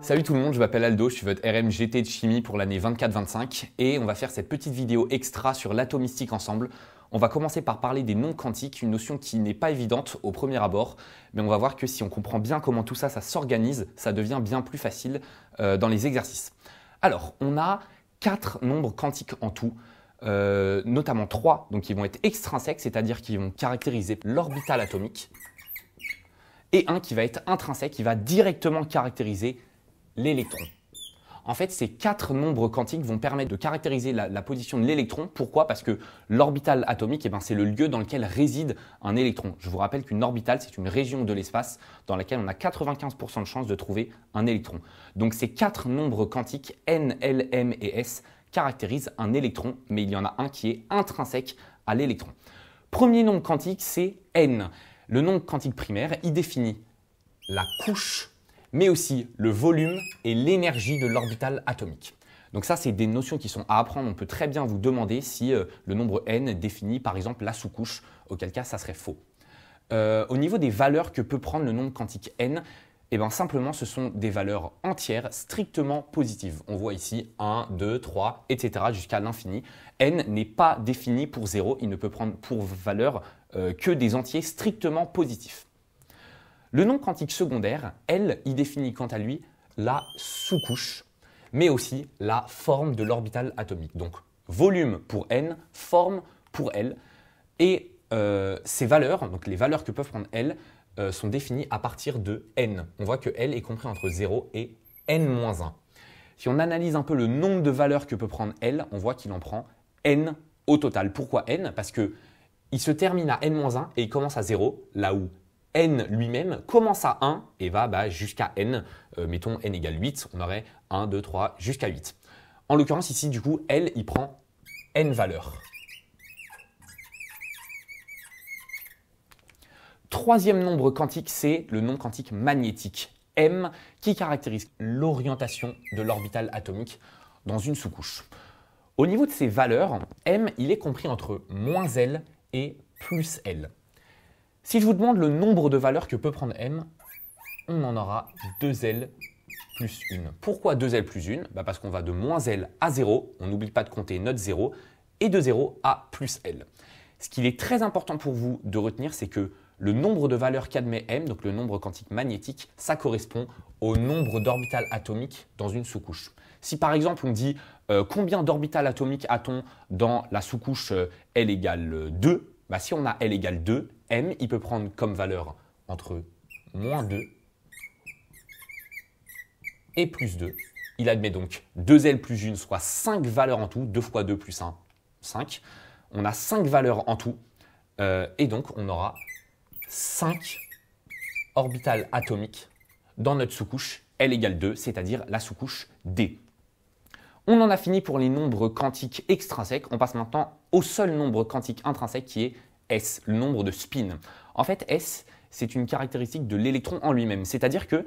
Salut tout le monde, je m'appelle Aldo, je suis votre RMGT de chimie pour l'année 24-25 et on va faire cette petite vidéo extra sur l'atomistique ensemble. On va commencer par parler des nombres quantiques, une notion qui n'est pas évidente au premier abord, mais on va voir que si on comprend bien comment tout ça s'organise, ça devient bien plus facile dans les exercices. Alors, on a 4 nombres quantiques en tout, notamment 3 donc qui vont être extrinsèques, c'est-à-dire qui vont caractériser l'orbital atomique, et un qui va être intrinsèque, qui va directement caractériser l'électron. En fait, ces 4 nombres quantiques vont permettre de caractériser la position de l'électron. Pourquoi? Parce que l'orbital atomique, c'est le lieu dans lequel réside un électron. Je vous rappelle qu'une orbitale, c'est une région de l'espace dans laquelle on a 95% de chances de trouver un électron. Donc ces 4 nombres quantiques, N, L, M et S, caractérisent un électron, mais il y en a un qui est intrinsèque à l'électron. Premier nombre quantique, c'est N. Le nombre quantique primaire, il définit la couche, mais aussi le volume et l'énergie de l'orbital atomique. Donc ça, c'est des notions qui sont à apprendre. On peut très bien vous demander si le nombre n définit par exemple la sous-couche, auquel cas ça serait faux. Au niveau des valeurs que peut prendre le nombre quantique n, simplement ce sont des valeurs entières strictement positives. On voit ici 1, 2, 3, etc. jusqu'à l'infini. N n'est pas défini pour 0, il ne peut prendre pour valeur que des entiers strictement positifs. Le nombre quantique secondaire, L, il définit quant à lui la sous-couche, mais aussi la forme de l'orbital atomique. Donc volume pour N, forme pour L. Et ces valeurs, donc les valeurs que peuvent prendre L, sont définies à partir de N. On voit que L est compris entre 0 et N-1. Si on analyse un peu le nombre de valeurs que peut prendre L, on voit qu'il en prend N au total. Pourquoi N? Parce qu'il se termine à N-1 et il commence à 0, là où N lui-même commence à 1 et va jusqu'à N. Mettons N égale 8, on aurait 1, 2, 3 jusqu'à 8. En l'occurrence ici, du coup, L, il prend N valeurs. Troisième nombre quantique, c'est le nombre quantique magnétique, M, qui caractérise l'orientation de l'orbital atomique dans une sous-couche. Au niveau de ces valeurs, M, il est compris entre -L et plus L. Si je vous demande le nombre de valeurs que peut prendre M, on en aura 2L plus 1. Pourquoi 2L plus 1? Parce qu'on va de -L à 0, on n'oublie pas de compter notre 0, et de 0 à plus L. Ce qu'il est très important pour vous de retenir, c'est que le nombre de valeurs qu'admet M, donc le nombre quantique magnétique, ça correspond au nombre d'orbitales atomiques dans une sous-couche. Si par exemple on dit combien d'orbitales atomiques a-t-on dans la sous-couche L égale 2, si on a L égale 2, M, il peut prendre comme valeur entre -2 et plus 2. Il admet donc 2L plus 1, soit 5 valeurs en tout. 2 fois 2 plus 1, 5. On a 5 valeurs en tout. Et donc, on aura 5 orbitales atomiques dans notre sous-couche L égale 2, c'est-à-dire la sous-couche D. On en a fini pour les nombres quantiques extrinsèques. On passe maintenant au seul nombre quantique intrinsèque qui est S, le nombre de spin. En fait, S, c'est une caractéristique de l'électron en lui-même. C'est-à-dire que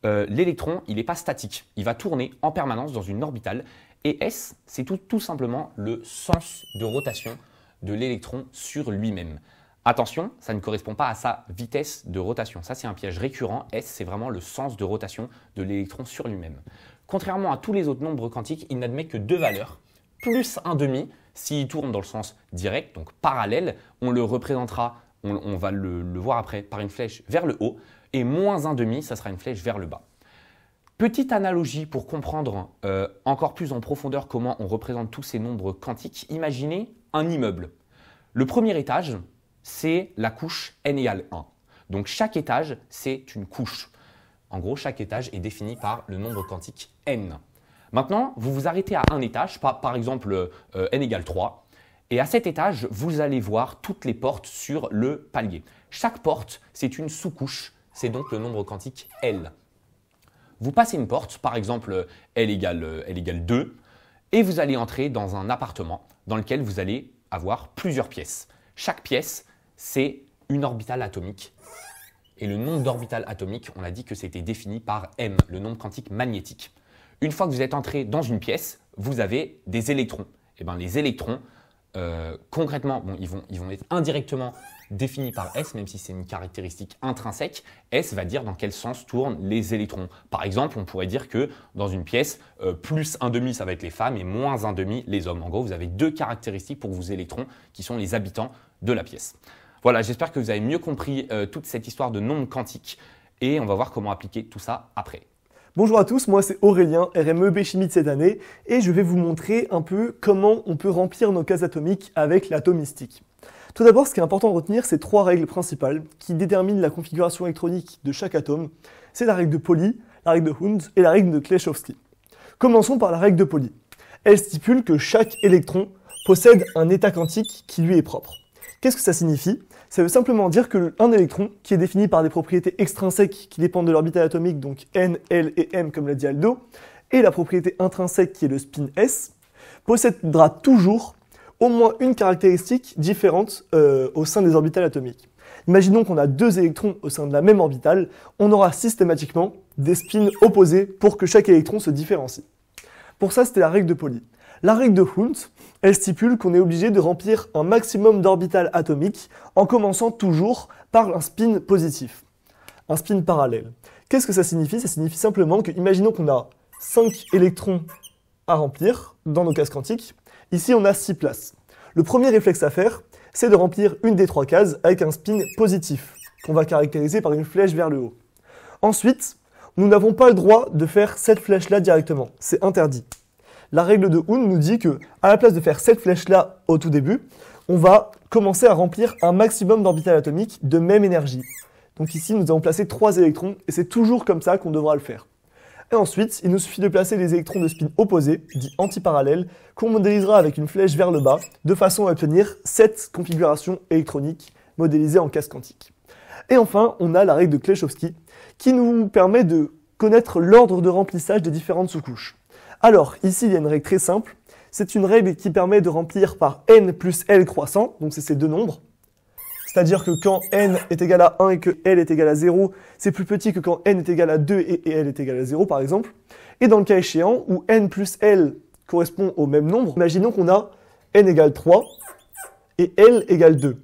l'électron, il n'est pas statique. Il va tourner en permanence dans une orbitale. Et S, c'est tout simplement le sens de rotation de l'électron sur lui-même. Attention, ça ne correspond pas à sa vitesse de rotation. Ça, c'est un piège récurrent. S, c'est vraiment le sens de rotation de l'électron sur lui-même. Contrairement à tous les autres nombres quantiques, il n'admet que 2 valeurs, plus 1,5 s'il tourne dans le sens direct, donc parallèle. On le représentera, on va le voir après, par une flèche vers le haut. Et -1,5, ça sera une flèche vers le bas. Petite analogie pour comprendre encore plus en profondeur comment on représente tous ces nombres quantiques. Imaginez un immeuble. Le premier étage, c'est la couche n égale 1. Donc chaque étage, c'est une couche. En gros, chaque étage est défini par le nombre quantique n. Maintenant, vous vous arrêtez à un étage, par exemple n égale 3. Et à cet étage, vous allez voir toutes les portes sur le palier. Chaque porte, c'est une sous-couche. C'est donc le nombre quantique L. Vous passez une porte, par exemple L égale 2, et vous allez entrer dans un appartement dans lequel vous allez avoir plusieurs pièces. Chaque pièce, c'est une orbitale atomique. Et le nombre d'orbitales atomiques, on a dit que c'était défini par M, le nombre quantique magnétique. Une fois que vous êtes entré dans une pièce, vous avez des électrons. Et les électrons, concrètement, bon, ils vont être indirectement définis par S, même si c'est une caractéristique intrinsèque. S va dire dans quel sens tournent les électrons. Par exemple, on pourrait dire que dans une pièce, plus 1,5 ça va être les femmes et moins 1,5 les hommes. En gros, vous avez deux caractéristiques pour vos électrons qui sont les habitants de la pièce. Voilà, j'espère que vous avez mieux compris toute cette histoire de nombres quantiques et on va voir comment appliquer tout ça après. Bonjour à tous, moi c'est Aurélien, RMEB Chimie de cette année, et je vais vous montrer un peu comment on peut remplir nos cases atomiques avec l'atomistique. Tout d'abord, ce qui est important de retenir, c'est trois règles principales qui déterminent la configuration électronique de chaque atome. C'est la règle de Pauli, la règle de Hund et la règle de Kleshowski. Commençons par la règle de Pauli. Elle stipule que chaque électron possède un état quantique qui lui est propre. Qu'est-ce que ça signifie? Ça veut simplement dire qu'un électron, qui est défini par des propriétés extrinsèques qui dépendent de l'orbital atomique, donc N, L et M comme l'a dit Aldo, et la propriété intrinsèque qui est le spin S, possédera toujours au moins une caractéristique différente au sein des orbitales atomiques. Imaginons qu'on a deux électrons au sein de la même orbitale, on aura systématiquement des spins opposés pour que chaque électron se différencie. Pour ça, c'était la règle de Pauli. La règle de Hund, elle stipule qu'on est obligé de remplir un maximum d'orbitales atomiques en commençant toujours par un spin positif, un spin parallèle. Qu'est-ce que ça signifie? Ça signifie simplement que, imaginons qu'on a 5 électrons à remplir dans nos cases quantiques. Ici, on a 6 places. Le premier réflexe à faire, c'est de remplir une des 3 cases avec un spin positif, qu'on va caractériser par une flèche vers le haut. Ensuite, nous n'avons pas le droit de faire cette flèche-là directement. C'est interdit. La règle de Hund nous dit que, à la place de faire cette flèche-là au tout début, on va commencer à remplir un maximum d'orbitales atomiques de même énergie. Donc ici, nous avons placé 3 électrons, et c'est toujours comme ça qu'on devra le faire. Et ensuite, il nous suffit de placer les électrons de spin opposés, dits antiparallèles, qu'on modélisera avec une flèche vers le bas, de façon à obtenir cette configuration électronique modélisée en case quantique. Et enfin, on a la règle de Kleshowski, qui nous permet de connaître l'ordre de remplissage des différentes sous-couches. Alors, ici, il y a une règle très simple. C'est une règle qui permet de remplir par n plus L croissant, donc c'est ces deux nombres. C'est-à-dire que quand n est égal à 1 et que L est égal à 0, c'est plus petit que quand n est égal à 2 et L est égal à 0, par exemple. Et dans le cas échéant, où n plus L correspond au même nombre, imaginons qu'on a n égale 3 et L égale 2.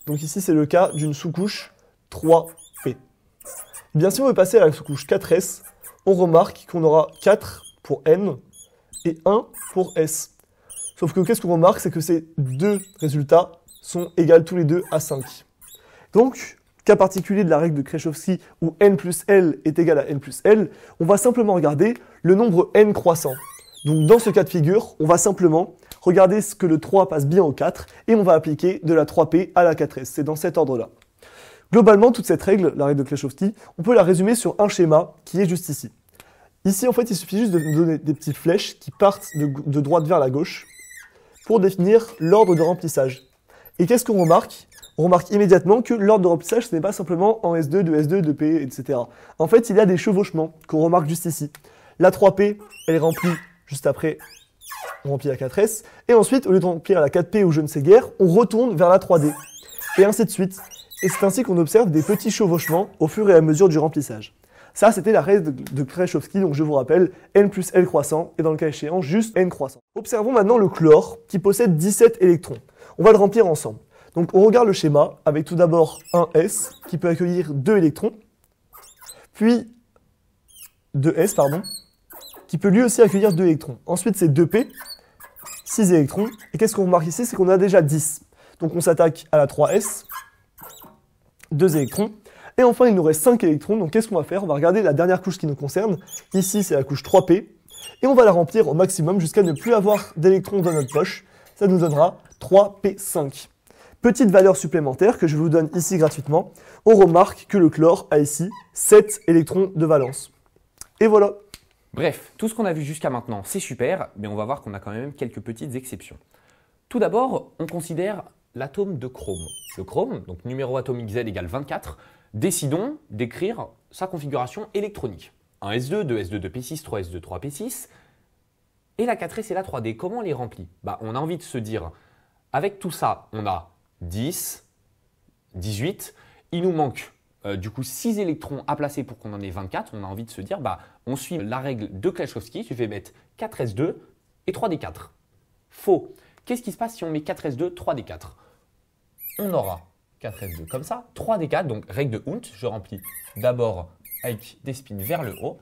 Donc ici, c'est le cas d'une sous-couche 3P. Bien, si on veut passer à la sous-couche 4S, on remarque qu'on aura 4 pour N et 1 pour S. Sauf que qu'est-ce qu'on remarque, c'est que ces deux résultats sont égaux tous les deux à 5. Donc, cas particulier de la règle de Kleshowski où n plus L est égal à n plus L, on va simplement regarder le nombre n croissant. Donc dans ce cas de figure, on va simplement regarder ce que le 3 passe bien au 4 et on va appliquer de la 3P à la 4S. C'est dans cet ordre-là. Globalement, toute cette règle, la règle de Kleshowski, on peut la résumer sur un schéma qui est juste ici. Ici, en fait, il suffit juste de nous donner des petites flèches qui partent de droite vers la gauche pour définir l'ordre de remplissage. Et qu'est-ce qu'on remarque? On remarque immédiatement que l'ordre de remplissage, ce n'est pas simplement en S2, 2S2, 2P, etc. En fait, il y a des chevauchements qu'on remarque juste ici. La 3P, elle est remplie juste après, on remplit la 4S. Et ensuite, au lieu de remplir la 4P ou je ne sais guère, on retourne vers la 3D. Et ainsi de suite. Et c'est ainsi qu'on observe des petits chevauchements au fur et à mesure du remplissage. Ça, c'était la règle de Kleshowski, donc je vous rappelle, n plus L croissant, et dans le cas échéant, juste n croissant. Observons maintenant le chlore, qui possède 17 électrons. On va le remplir ensemble. Donc on regarde le schéma, avec tout d'abord un S, qui peut accueillir 2 électrons, puis 2S, qui peut lui aussi accueillir 2 électrons. Ensuite, c'est 2P, 6 électrons, et qu'est-ce qu'on remarque ici? C'est qu'on a déjà 10. Donc on s'attaque à la 3S, 2 électrons, et enfin, il nous reste 5 électrons, donc qu'est-ce qu'on va faire? On va regarder la dernière couche qui nous concerne. Ici, c'est la couche 3P. Et on va la remplir au maximum jusqu'à ne plus avoir d'électrons dans notre poche. Ça nous donnera 3P5. Petite valeur supplémentaire que je vous donne ici gratuitement. On remarque que le chlore a ici 7 électrons de valence. Et voilà. Bref, tout ce qu'on a vu jusqu'à maintenant, c'est super, mais on va voir qu'on a quand même quelques petites exceptions. Tout d'abord, on considère l'atome de chrome. Le chrome, donc numéro atomique Z égale 24, décidons d'écrire sa configuration électronique. 1s2, 2s2, 2p6, 3s2, 3p6. Et la 4s et la 3d, comment on les remplit? On a envie de se dire, avec tout ça, on a 10, 18. Il nous manque du coup 6 électrons à placer pour qu'on en ait 24. On a envie de se dire, on suit la règle de Kleshowski. Tu fais mettre 4s2 et 3d4. Faux. Qu'est-ce qui se passe si on met 4S2, 3D4? On aura 4S2 comme ça, 3D4, donc règle de Hund, je remplis d'abord avec des spins vers le haut,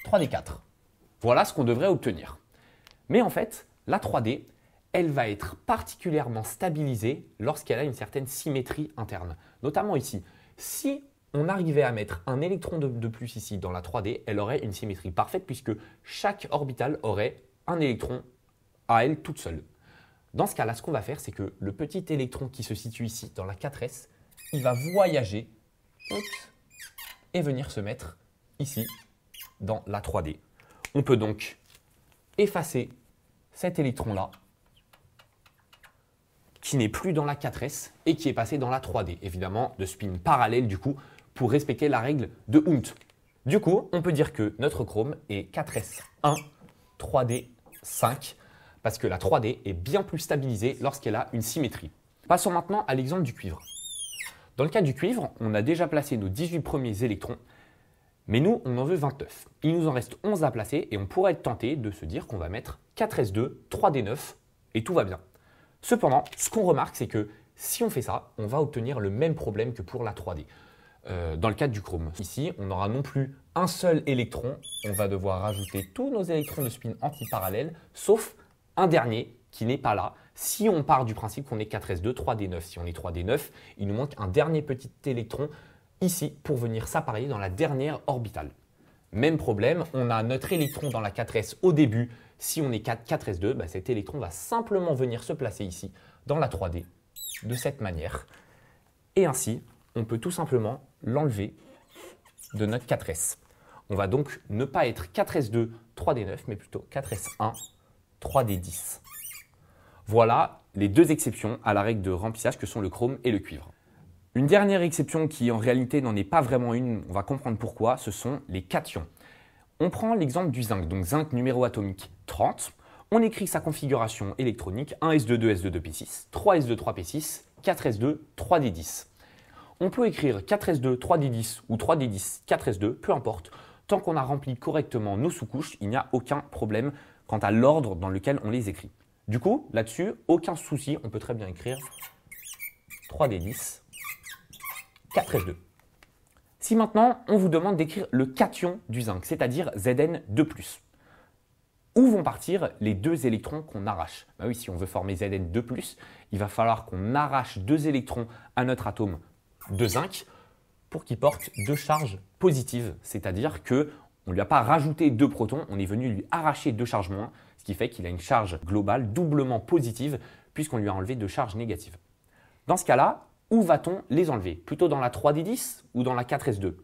3D4. Voilà ce qu'on devrait obtenir. Mais en fait, la 3D, elle va être particulièrement stabilisée lorsqu'elle a une certaine symétrie interne. Notamment ici, si on arrivait à mettre un électron de plus ici dans la 3D, elle aurait une symétrie parfaite puisque chaque orbitale aurait un électron à elle toute seule. Dans ce cas-là, ce qu'on va faire, c'est que le petit électron qui se situe ici dans la 4S, il va voyager et venir se mettre ici dans la 3D. On peut donc effacer cet électron-là qui n'est plus dans la 4S et qui est passé dans la 3D. Évidemment, de spin parallèle du coup pour respecter la règle de Hund. Du coup, on peut dire que notre chrome est 4S1, 3D5 parce que la 3D est bien plus stabilisée lorsqu'elle a une symétrie. Passons maintenant à l'exemple du cuivre. Dans le cas du cuivre, on a déjà placé nos 18 premiers électrons, mais nous, on en veut 29. Il nous en reste 11 à placer et on pourrait être tenté de se dire qu'on va mettre 4S2, 3D9 et tout va bien. Cependant, ce qu'on remarque, c'est que si on fait ça, on va obtenir le même problème que pour la 3D. Dans le cadre du chrome. Ici, on n'aura non plus un seul électron, on va devoir rajouter tous nos électrons de spin antiparallèle, sauf un dernier qui n'est pas là. Si on part du principe qu'on est 4S2, 3D9, si on est 3D9, il nous manque un dernier petit électron ici pour venir s'appareiller dans la dernière orbitale. Même problème, on a notre électron dans la 4S au début. Si on est 4S2, bah cet électron va simplement venir se placer ici dans la 3D de cette manière. Et ainsi, on peut tout simplement l'enlever de notre 4S. On va donc ne pas être 4S2, 3D9, mais plutôt 4S1, 3D10. Voilà les deux exceptions à la règle de remplissage que sont le chrome et le cuivre. Une dernière exception qui en réalité n'en est pas vraiment une, on va comprendre pourquoi, ce sont les cations. On prend l'exemple du zinc, donc zinc numéro atomique 30. On écrit sa configuration électronique 1s2, 2s2, 2p6, 3s2, 3p6, 4s2, 3d10. On peut écrire 4s2, 3d10 ou 3d10, 4s2, peu importe. Tant qu'on a rempli correctement nos sous-couches, il n'y a aucun problème quant à l'ordre dans lequel on les écrit. Du coup, là-dessus, aucun souci, on peut très bien écrire 3d10, 4s2. Si maintenant, on vous demande d'écrire le cation du zinc, c'est-à-dire Zn2+, où vont partir les deux électrons qu'on arrache? Bah oui, si on veut former Zn2+, il va falloir qu'on arrache deux électrons à notre atome de zinc pour qu'il porte deux charges positives, c'est-à-dire qu'on ne lui a pas rajouté deux protons, on est venu lui arracher deux charges moins, ce qui fait qu'il a une charge globale doublement positive puisqu'on lui a enlevé deux charges négatives. Dans ce cas-là, où va-t-on les enlever? Plutôt dans la 3D10 ou dans la 4S2?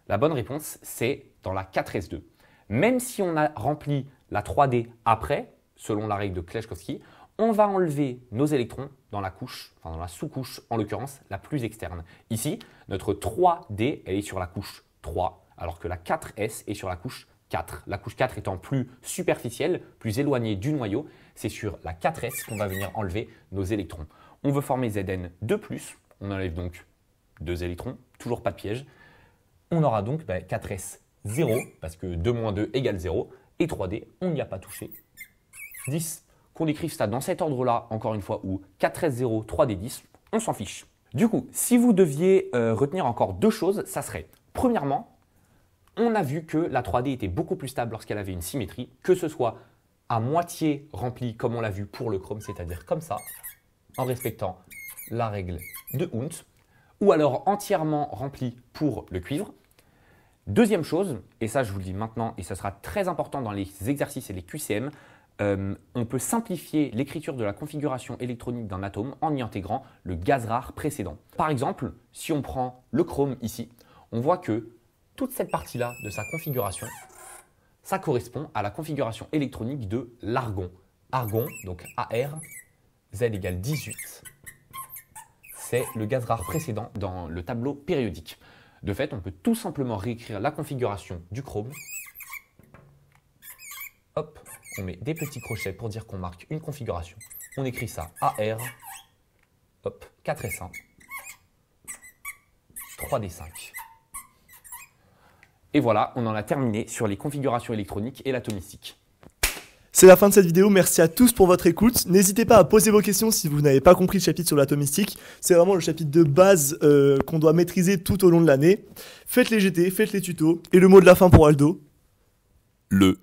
La bonne réponse, c'est dans la 4S2. Même si on a rempli la 3D après, selon la règle de Kleshkovsky, on va enlever nos électrons dans la couche, enfin dans la sous-couche, en l'occurrence la plus externe. Ici, notre 3D, elle est sur la couche 3, alors que la 4S est sur la couche 4. La couche 4 étant plus superficielle, plus éloignée du noyau, c'est sur la 4S qu'on va venir enlever nos électrons. On veut former Zn2+, on enlève donc deux électrons, toujours pas de piège. On aura donc 4S 0, parce que 2 moins 2 égale 0, et 3D, on n'y a pas touché. 10. Qu'on écrive ça dans cet ordre-là, encore une fois, ou 4S0, 3D10, on s'en fiche. Du coup, si vous deviez retenir encore deux choses, ça serait, premièrement, on a vu que la 3D était beaucoup plus stable lorsqu'elle avait une symétrie, que ce soit à moitié remplie, comme on l'a vu pour le chrome, c'est-à-dire comme ça, en respectant la règle de Hund, ou alors entièrement remplie pour le cuivre. Deuxième chose, et ça je vous le dis maintenant, et ça sera très important dans les exercices et les QCM, on peut simplifier l'écriture de la configuration électronique d'un atome en y intégrant le gaz rare précédent. Par exemple, si on prend le chrome ici, on voit que toute cette partie-là de sa configuration, ça correspond à la configuration électronique de l'argon. Argon, donc Ar, Z égale 18, c'est le gaz rare précédent dans le tableau périodique. De fait, on peut tout simplement réécrire la configuration du chrome. Hop, on met des petits crochets pour dire qu'on marque une configuration. On écrit ça Ar, hop, 4S1, 3D5. Et voilà, on en a terminé sur les configurations électroniques et l'atomistique. C'est la fin de cette vidéo, merci à tous pour votre écoute. N'hésitez pas à poser vos questions si vous n'avez pas compris le chapitre sur l'atomistique. C'est vraiment le chapitre de base qu'on doit maîtriser tout au long de l'année. Faites les GT, faites les tutos. Et le mot de la fin pour Aldo. Le